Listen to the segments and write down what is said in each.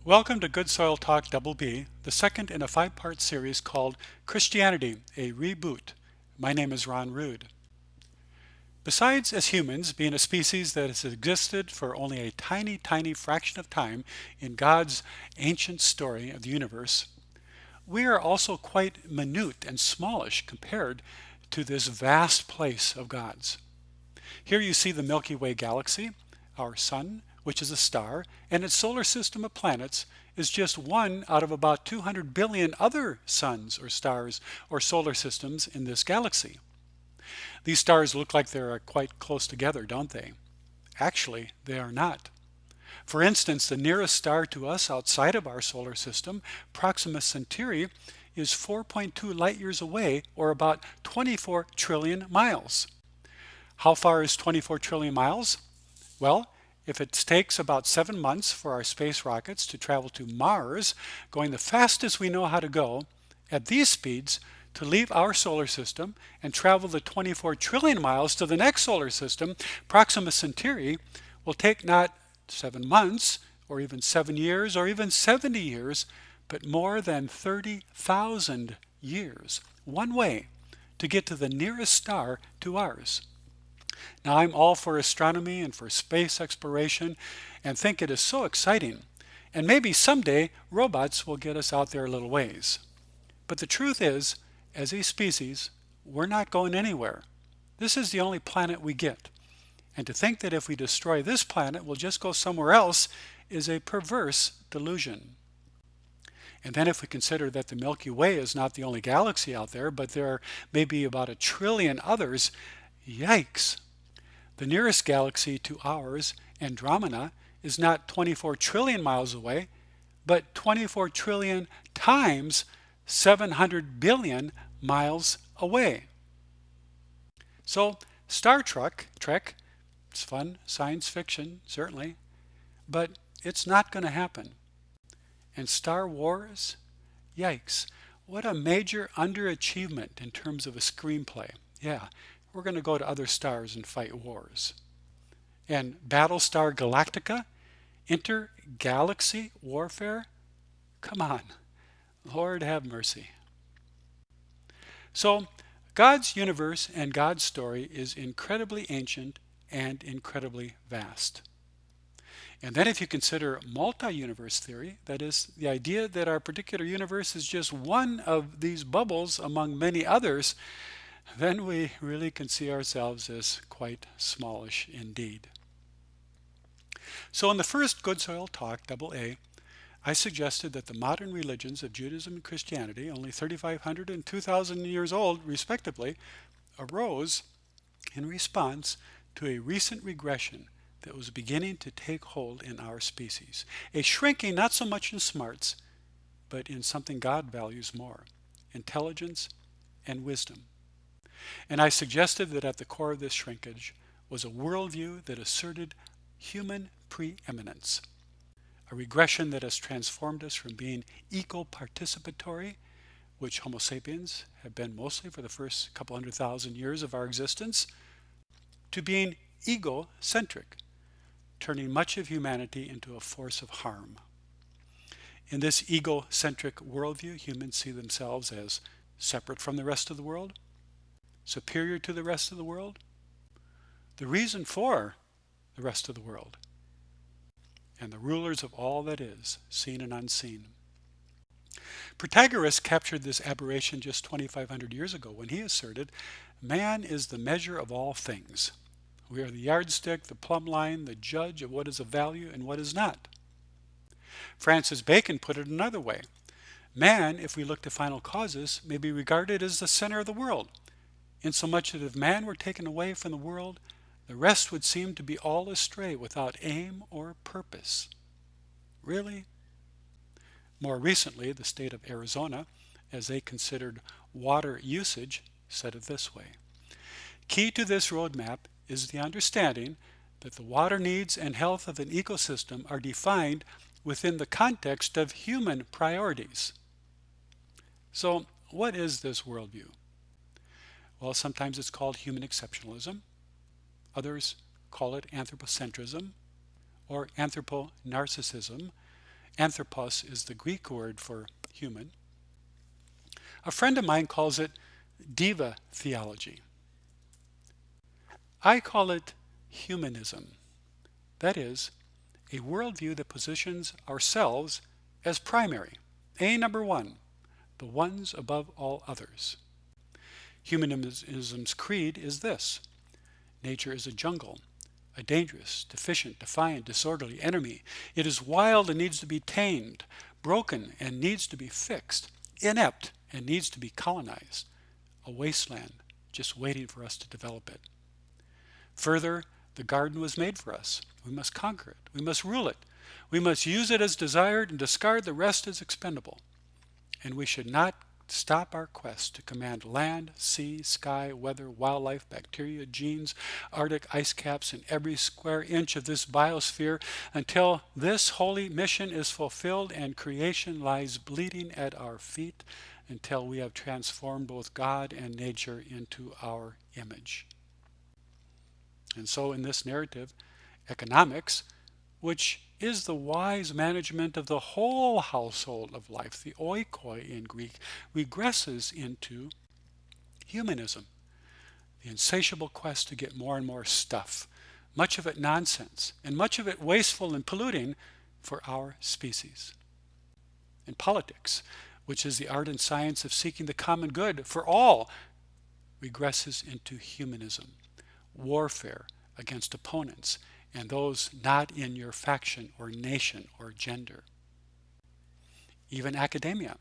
Welcome to Good Soil Talk Double B, the second in a five-part series called Christianity, a Reboot. My name is Ron Rude. Besides, as humans, being a species that has existed for only a tiny fraction of time in God's ancient story of the universe, we are also quite minute and smallish compared to this vast place of God's. Here you see the Milky Way galaxy, our sun, which is a star, and its solar system of planets is just one out of about 200 billion other suns or stars or solar systems in this galaxy. These stars look like they're quite close together, don't they? Actually, they are not. For instance, the nearest star to us outside of our solar system, Proxima Centauri, is 4.2 light years away, or about 24 trillion miles. How far is 24 trillion miles? Well, if it takes about 7 months for our space rockets to travel to Mars, going the fastest we know how to go, at these speeds, to leave our solar system and travel the 24 trillion miles to the next solar system, Proxima Centauri, will take not 7 months, or even 7 years, or even 70 years, but more than 30,000 years, one way, to get to the nearest star to ours. Now, I'm all for astronomy and for space exploration and think it is so exciting. And maybe someday robots will get us out there a little ways. But the truth is, as a species, we're not going anywhere. This is the only planet we get. And to think that if we destroy this planet, we'll just go somewhere else is a perverse delusion. And then if we consider that the Milky Way is not the only galaxy out there, but there are maybe about 1 trillion others, yikes! The nearest galaxy to ours, Andromeda, is not 24 trillion miles away, but 24 trillion times 700 billion miles away. So, Star Trek, it's fun, science fiction, certainly, but it's not going to happen. And Star Wars, yikes, what a major underachievement in terms of a screenplay. Yeah, we're going to go to other stars and fight wars. And Battlestar Galactica, intergalaxy warfare? Come on, Lord have mercy. So, God's universe and God's story is incredibly ancient and incredibly vast. And then if you consider multi-universe theory, that is, the idea that our particular universe is just one of these bubbles among many others, then we really can see ourselves as quite smallish indeed. So in the first Good Soil Talk, Double A, I suggested that the modern religions of Judaism and Christianity, only 3,500 and 2,000 years old respectively, arose in response to a recent regression that was beginning to take hold in our species. A shrinking not so much in smarts, but in something God values more, intelligence and wisdom. And I suggested that at the core of this shrinkage was a worldview that asserted human preeminence, a regression that has transformed us from being eco-participatory, which Homo sapiens have been mostly for the first couple 100,000 years of our existence, to being egocentric, turning much of humanity into a force of harm. In this egocentric worldview, humans see themselves as separate from the rest of the world, superior to the rest of the world, the reason for the rest of the world, and the rulers of all that is, seen and unseen. Protagoras captured this aberration just 2,500 years ago when he asserted, man is the measure of all things. We are the yardstick, the plumb line, the judge of what is of value and what is not. Francis Bacon put it another way. Man, if we look to final causes, may be regarded as the center of the world, insomuch that if man were taken away from the world, the rest would seem to be all astray without aim or purpose. Really? More recently, the state of Arizona, as they considered water usage, said it this way. Key to this roadmap is the understanding that the water needs and health of an ecosystem are defined within the context of human priorities. So, what is this worldview? Well, sometimes it's called human exceptionalism. Others call it anthropocentrism or anthropo-narcissism. Anthropos is the Greek word for human. A friend of mine calls it diva theology. I call it humanism. That is, a worldview that positions ourselves as primary, A number one, the ones above all others. Humanism's creed is this: nature is a jungle, a dangerous, deficient, defiant, disorderly enemy. It is wild and needs to be tamed, broken and needs to be fixed, inept and needs to be colonized, a wasteland just waiting for us to develop it. Further, the garden was made for us. We must conquer it. We must rule it. We must use it as desired and discard the rest as expendable. And we should not stop our quest to command land, sea, sky, weather, wildlife, bacteria, genes, Arctic ice caps, and every square inch of this biosphere until this holy mission is fulfilled and creation lies bleeding at our feet, until we have transformed both God and nature into our image. And so in this narrative, economics, which is the wise management of the whole household of life, the oikoi in Greek, regresses into humanism, the insatiable quest to get more and more stuff, much of it nonsense, and much of it wasteful and polluting for our species. And politics, which is the art and science of seeking the common good for all, regresses into humanism, warfare against opponents and those not in your faction or nation or gender. Even academia.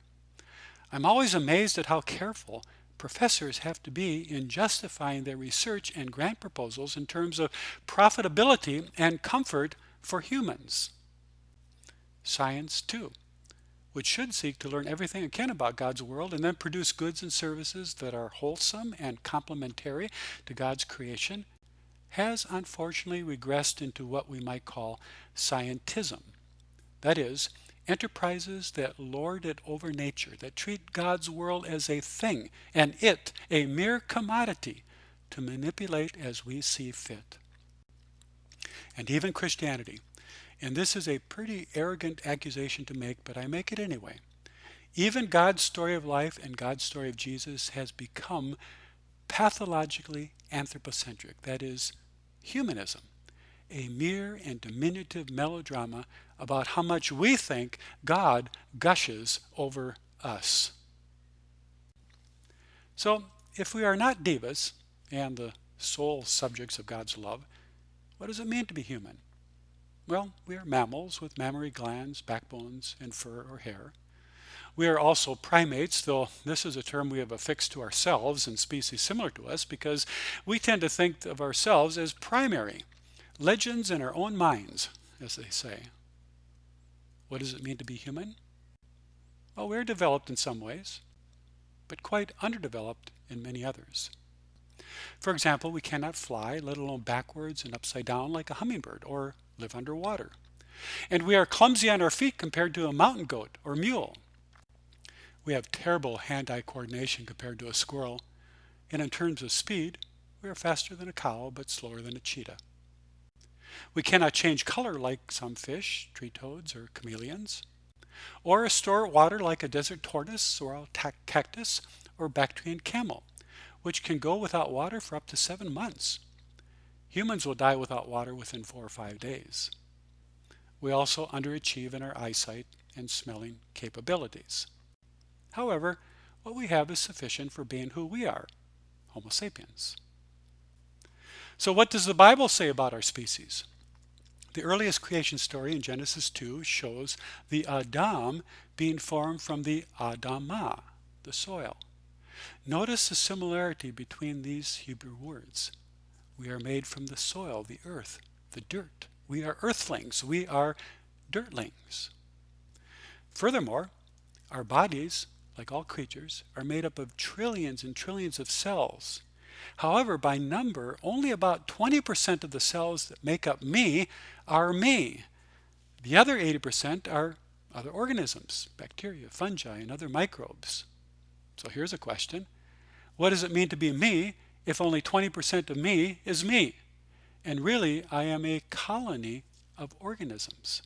I'm always amazed at how careful professors have to be in justifying their research and grant proposals in terms of profitability and comfort for humans. Science, too, which should seek to learn everything it can about God's world and then produce goods and services that are wholesome and complementary to God's creation, has unfortunately regressed into what we might call scientism. That is, enterprises that lord it over nature, that treat God's world as a thing, and it a mere commodity to manipulate as we see fit. And even Christianity, and this is a pretty arrogant accusation to make, but I make it anyway. Even God's story of life and God's story of Jesus has become pathologically anthropocentric, that is, humanism, a mere and diminutive melodrama about how much we think God gushes over us. So, if we are not divas and the sole subjects of God's love, what does it mean to be human? Well, we are mammals with mammary glands, backbones, and fur or hair. We are also primates, though this is a term we have affixed to ourselves and species similar to us because we tend to think of ourselves as primary, legends in our own minds, as they say. What does it mean to be human? Well, we're developed in some ways, but quite underdeveloped in many others. For example, we cannot fly, let alone backwards and upside down like a hummingbird, or live underwater. And we are clumsy on our feet compared to a mountain goat or mule. We have terrible hand-eye coordination compared to a squirrel, and in terms of speed, we are faster than a cow but slower than a cheetah. We cannot change color like some fish, tree toads, or chameleons, or store water like a desert tortoise or a cactus or Bactrian camel, which can go without water for up to 7 months. Humans will die without water within 4 or 5 days. We also underachieve in our eyesight and smelling capabilities. However, what we have is sufficient for being who we are, Homo sapiens. So what does the Bible say about our species? The earliest creation story in Genesis 2 shows the Adam being formed from the Adamah, the soil. Notice the similarity between these Hebrew words. We are made from the soil, the earth, the dirt. We are earthlings. We are dirtlings. Furthermore, our bodies, like all creatures, are made up of trillions and trillions of cells. However, by number, only about 20% of the cells that make up me are me. The other 80% are other organisms, bacteria, fungi, and other microbes. So here's a question. What does it mean to be me if only 20% of me is me? And really, I am a colony of organisms.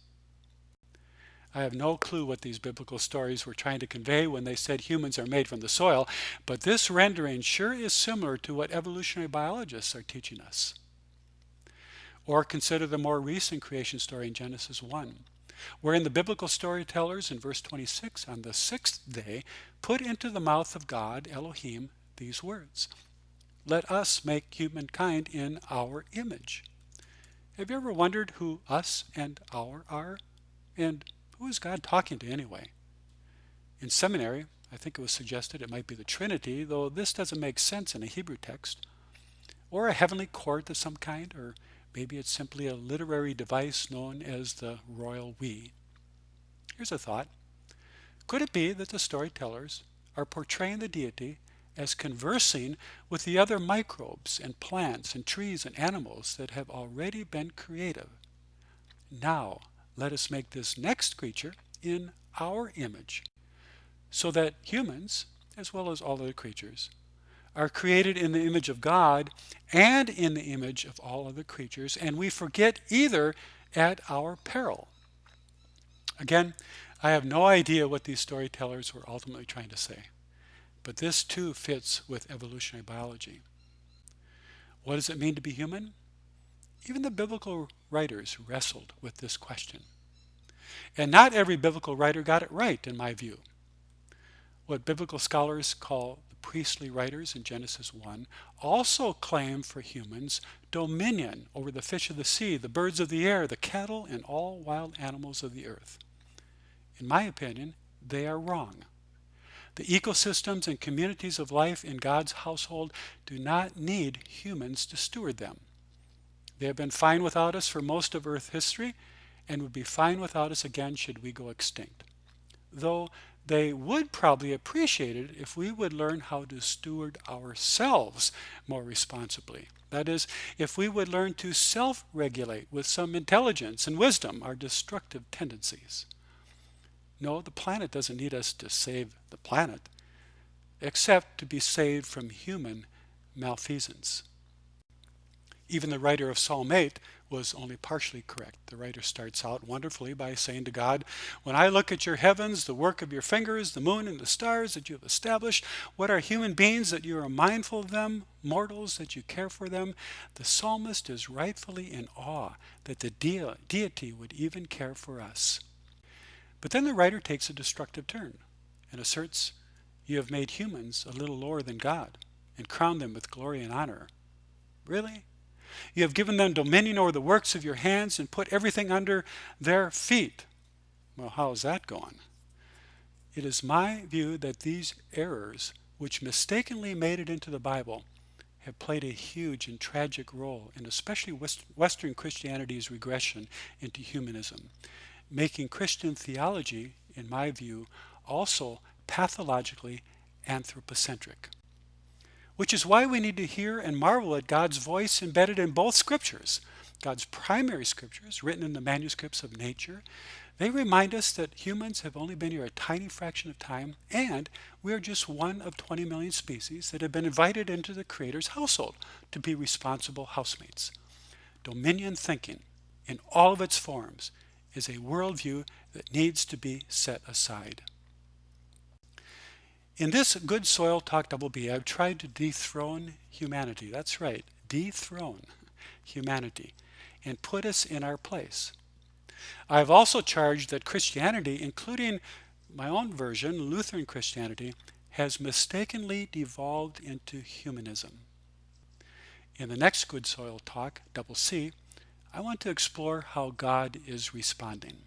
I have no clue what these biblical stories were trying to convey when they said humans are made from the soil, but this rendering sure is similar to what evolutionary biologists are teaching us. Or consider the more recent creation story in Genesis 1, wherein the biblical storytellers in verse 26 on the sixth day put into the mouth of God, Elohim, these words, "Let us make humankind in our image." Have you ever wondered who us and our are? And who is God talking to anyway? In seminary, I think it was suggested it might be the Trinity, though this doesn't make sense in a Hebrew text. Or a heavenly court of some kind, or maybe it's simply a literary device known as the royal we. Here's a thought. Could it be that the storytellers are portraying the deity as conversing with the other microbes and plants and trees and animals that have already been created? Now, let us make this next creature in our image, so that humans, as well as all other creatures, are created in the image of God and in the image of all other creatures, and we forget either at our peril. Again, I have no idea what these storytellers were ultimately trying to say, but this too fits with evolutionary biology. What does it mean to be human? Even the biblical writers wrestled with this question. And not every biblical writer got it right, in my view. What biblical scholars call the priestly writers in Genesis 1 also claim for humans dominion over the fish of the sea, the birds of the air, the cattle, and all wild animals of the earth. In my opinion, they are wrong. The ecosystems and communities of life in God's household do not need humans to steward them. They have been fine without us for most of Earth history and would be fine without us again should we go extinct. Though they would probably appreciate it if we would learn how to steward ourselves more responsibly. That is, if we would learn to self-regulate with some intelligence and wisdom our destructive tendencies. No, the planet doesn't need us to save the planet, except to be saved from human malfeasance. Even the writer of Psalm 8 was only partially correct. The writer starts out wonderfully by saying to God, "When I look at your heavens, the work of your fingers, the moon and the stars that you have established, what are human beings that you are mindful of them, mortals that you care for them?" The psalmist is rightfully in awe that the deity would even care for us. But then the writer takes a destructive turn and asserts, "You have made humans a little lower than God and crowned them with glory and honor." Really? You have given them dominion over the works of your hands and put everything under their feet. Well, how is that going? It is my view that these errors, which mistakenly made it into the Bible, have played a huge and tragic role in especially Western Christianity's regression into humanism, making Christian theology, in my view, also pathologically anthropocentric. Which is why we need to hear and marvel at God's voice embedded in both scriptures. God's primary scriptures, written in the manuscripts of nature, they remind us that humans have only been here a tiny fraction of time, and we are just one of 20 million species that have been invited into the Creator's household to be responsible housemates. Dominion thinking, in all of its forms, is a worldview that needs to be set aside. In this Good Soil Talk Double B, I've tried to dethrone humanity. That's right, dethrone humanity and put us in our place. I've also charged that Christianity, including my own version, Lutheran Christianity, has mistakenly devolved into humanism. In the next Good Soil Talk, Double C, I want to explore how God is responding.